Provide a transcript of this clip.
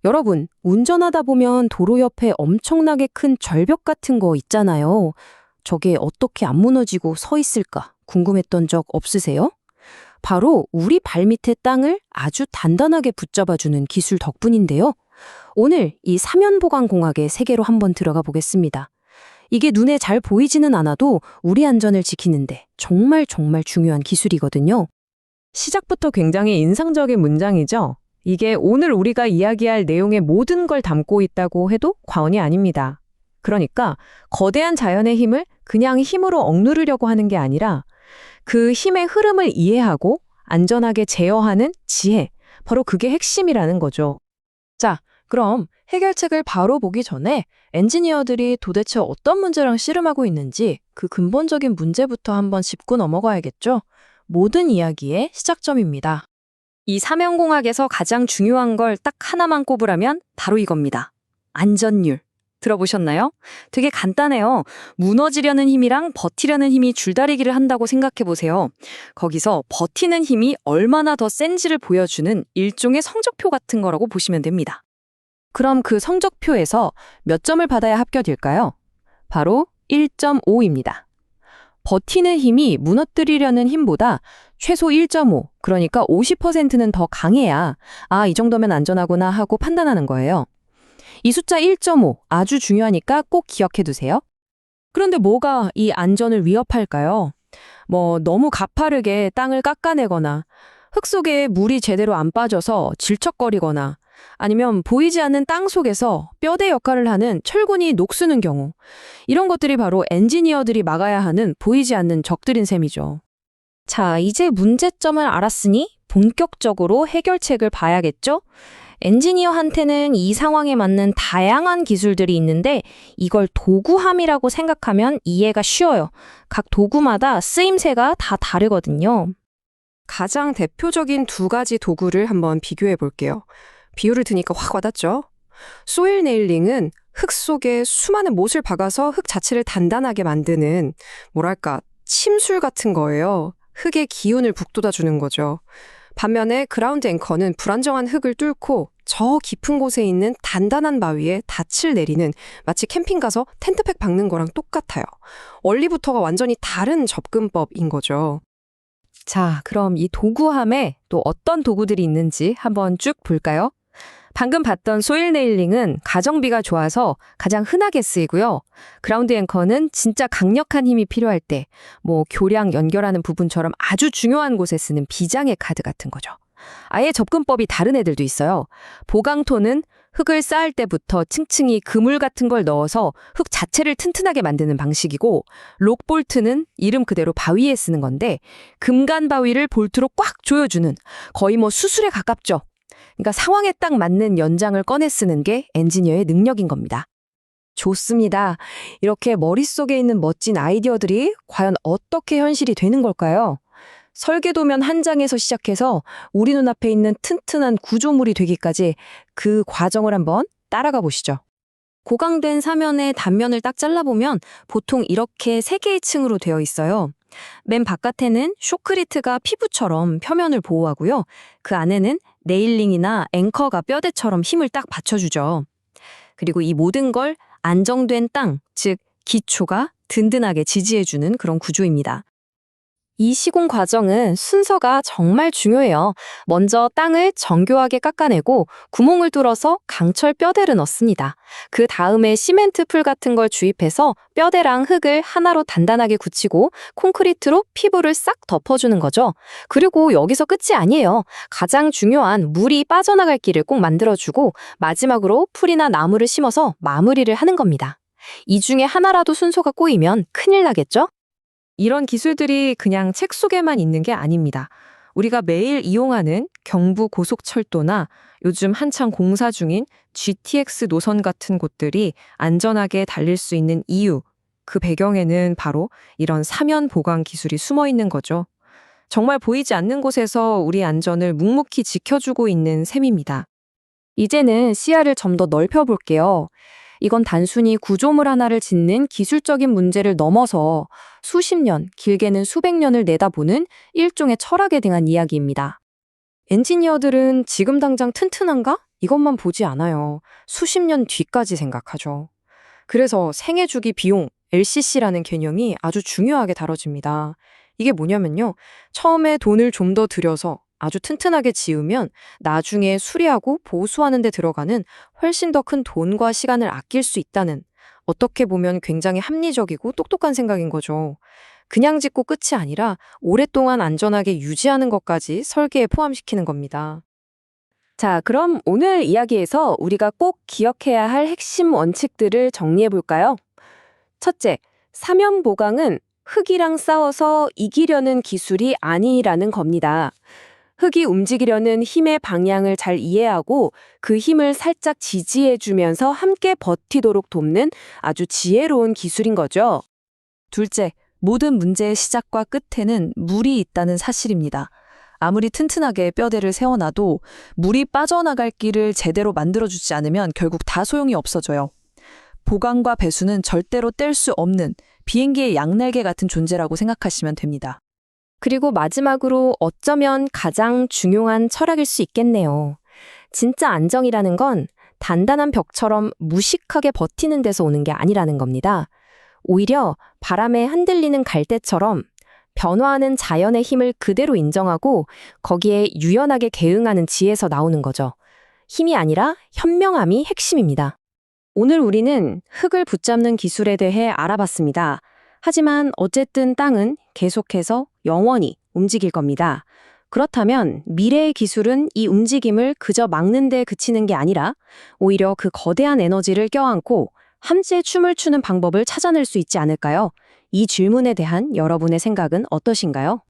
여러분, 운전하다 보면 도로 옆에 엄청나게 큰 절벽 같은 거 있잖아요. 저게 어떻게 안 무너지고 서 있을까 궁금했던 적 없으세요? 바로 우리 발밑의 땅을 아주 단단하게 붙잡아주는 기술 덕분인데요. 오늘 이 사면보강공학의 세계로 한번 들어가 보겠습니다. 이게 눈에 잘 보이지는 않아도 우리 안전을 지키는데 정말 중요한 기술이거든요. 시작부터 굉장히 인상적인 문장이죠. 이게 오늘 우리가 이야기할 내용의 모든 걸 담고 있다고 해도 과언이 아닙니다. 그러니까 거대한 자연의 힘을 그냥 힘으로 억누르려고 하는 게 아니라 그 힘의 흐름을 이해하고 안전하게 제어하는 지혜, 바로 그게 핵심이라는 거죠. 자, 그럼 해결책을 바로 보기 전에 엔지니어들이 도대체 어떤 문제랑 씨름하고 있는지 그 근본적인 문제부터 한번 짚고 넘어가야겠죠? 모든 이야기의 시작점입니다. 이 사면공학에서 가장 중요한 걸 딱 하나만 꼽으라면 바로 이겁니다. 안전율. 들어보셨나요? 되게 간단해요. 무너지려는 힘이랑 버티려는 힘이 줄다리기를 한다고 생각해 보세요. 거기서 버티는 힘이 얼마나 더 센지를 보여주는 일종의 성적표 같은 거라고 보시면 됩니다. 그럼 그 성적표에서 몇 점을 받아야 합격일까요? 바로 1.5입니다. 버티는 힘이 무너뜨리려는 힘보다 최소 1.5, 그러니까 50%는 더 강해야 이 정도면 안전하구나 하고 판단하는 거예요. 이 숫자 1.5 아주 중요하니까 꼭 기억해 두세요. 그런데 뭐가 이 안전을 위협할까요? 너무 가파르게 땅을 깎아내거나 흙 속에 물이 제대로 안 빠져서 질척거리거나 아니면 보이지 않는 땅 속에서 뼈대 역할을 하는 철근이 녹쓰는 경우, 이런 것들이 바로 엔지니어들이 막아야 하는 보이지 않는 적들인 셈이죠. 자, 이제 문제점을 알았으니 본격적으로 해결책을 봐야겠죠? 엔지니어한테는 이 상황에 맞는 다양한 기술들이 있는데 이걸 도구함이라고 생각하면 이해가 쉬워요. 각 도구마다 쓰임새가 다 다르거든요. 가장 대표적인 두 가지 도구를 한번 비교해 볼게요. 비유를 드니까 확 와닿죠? 소일 네일링은 흙 속에 수많은 못을 박아서 흙 자체를 단단하게 만드는 침술 같은 거예요. 흙의 기운을 북돋아주는 거죠. 반면에 그라운드 앵커는 불안정한 흙을 뚫고 저 깊은 곳에 있는 단단한 바위에 닻을 내리는, 마치 캠핑 가서 텐트팩 박는 거랑 똑같아요. 원리부터가 완전히 다른 접근법인 거죠. 자, 그럼 이 도구함에 또 어떤 도구들이 있는지 한번 쭉 볼까요? 방금 봤던 소일 네일링은 가정비가 좋아서 가장 흔하게 쓰이고요. 그라운드 앵커는 진짜 강력한 힘이 필요할 때, 교량 연결하는 부분처럼 아주 중요한 곳에 쓰는 비장의 카드 같은 거죠. 아예 접근법이 다른 애들도 있어요. 보강토는 흙을 쌓을 때부터 층층이 그물 같은 걸 넣어서 흙 자체를 튼튼하게 만드는 방식이고, 록볼트는 이름 그대로 바위에 쓰는 건데 금간 바위를 볼트로 꽉 조여주는, 거의 수술에 가깝죠. 그러니까 상황에 딱 맞는 연장을 꺼내 쓰는 게 엔지니어의 능력인 겁니다. 좋습니다. 이렇게 머릿속에 있는 멋진 아이디어들이 과연 어떻게 현실이 되는 걸까요? 설계도면 한 장에서 시작해서 우리 눈앞에 있는 튼튼한 구조물이 되기까지 그 과정을 한번 따라가 보시죠. 고강된 사면의 단면을 딱 잘라보면 보통 이렇게 3개의 층으로 되어 있어요. 맨 바깥에는 쇼크리트가 피부처럼 표면을 보호하고요. 그 안에는 네일링이나 앵커가 뼈대처럼 힘을 딱 받쳐주죠. 그리고 이 모든 걸 안정된 땅, 즉 기초가 든든하게 지지해주는 그런 구조입니다. 이 시공 과정은 순서가 정말 중요해요. 먼저 땅을 정교하게 깎아내고 구멍을 뚫어서 강철 뼈대를 넣습니다. 그 다음에 시멘트 풀 같은 걸 주입해서 뼈대랑 흙을 하나로 단단하게 굳히고 콘크리트로 피부를 싹 덮어주는 거죠. 그리고 여기서 끝이 아니에요. 가장 중요한 물이 빠져나갈 길을 꼭 만들어주고 마지막으로 풀이나 나무를 심어서 마무리를 하는 겁니다. 이 중에 하나라도 순서가 꼬이면 큰일 나겠죠? 이런 기술들이 그냥 책 속에만 있는 게 아닙니다. 우리가 매일 이용하는 경부 고속철도나 요즘 한창 공사 중인 GTX 노선 같은 곳들이 안전하게 달릴 수 있는 이유, 그 배경에는 바로 이런 사면 보강 기술이 숨어 있는 거죠. 정말 보이지 않는 곳에서 우리 안전을 묵묵히 지켜주고 있는 셈입니다. 이제는 시야를 좀 더 넓혀볼게요. 이건 단순히 구조물 하나를 짓는 기술적인 문제를 넘어서 수십 년, 길게는 수백 년을 내다보는 일종의 철학에 대한 이야기입니다. 엔지니어들은 지금 당장 튼튼한가? 이것만 보지 않아요. 수십 년 뒤까지 생각하죠. 그래서 생애 주기 비용, LCC라는 개념이 아주 중요하게 다뤄집니다. 이게 뭐냐면요. 처음에 돈을 좀 더 들여서 아주 튼튼하게 지으면 나중에 수리하고 보수하는 데 들어가는 훨씬 더 큰 돈과 시간을 아낄 수 있다는, 어떻게 보면 굉장히 합리적이고 똑똑한 생각인 거죠. 그냥 짓고 끝이 아니라 오랫동안 안전하게 유지하는 것까지 설계에 포함시키는 겁니다. 자, 그럼 오늘 이야기에서 우리가 꼭 기억해야 할 핵심 원칙들을 정리해 볼까요? 첫째, 사면 보강은 흙이랑 싸워서 이기려는 기술이 아니라는 겁니다. 흙이 움직이려는 힘의 방향을 잘 이해하고 그 힘을 살짝 지지해주면서 함께 버티도록 돕는 아주 지혜로운 기술인 거죠. 둘째, 모든 문제의 시작과 끝에는 물이 있다는 사실입니다. 아무리 튼튼하게 뼈대를 세워놔도 물이 빠져나갈 길을 제대로 만들어주지 않으면 결국 다 소용이 없어져요. 보강과 배수는 절대로 뗄 수 없는 비행기의 양날개 같은 존재라고 생각하시면 됩니다. 그리고 마지막으로 어쩌면 가장 중요한 철학일 수 있겠네요. 진짜 안정이라는 건 단단한 벽처럼 무식하게 버티는 데서 오는 게 아니라는 겁니다. 오히려 바람에 흔들리는 갈대처럼 변화하는 자연의 힘을 그대로 인정하고 거기에 유연하게 대응하는 지혜에서 나오는 거죠. 힘이 아니라 현명함이 핵심입니다. 오늘 우리는 흙을 붙잡는 기술에 대해 알아봤습니다. 하지만 어쨌든 땅은 계속해서 영원히 움직일 겁니다. 그렇다면 미래의 기술은 이 움직임을 그저 막는 데 그치는 게 아니라 오히려 그 거대한 에너지를 껴안고 함께 춤을 추는 방법을 찾아낼 수 있지 않을까요? 이 질문에 대한 여러분의 생각은 어떠신가요?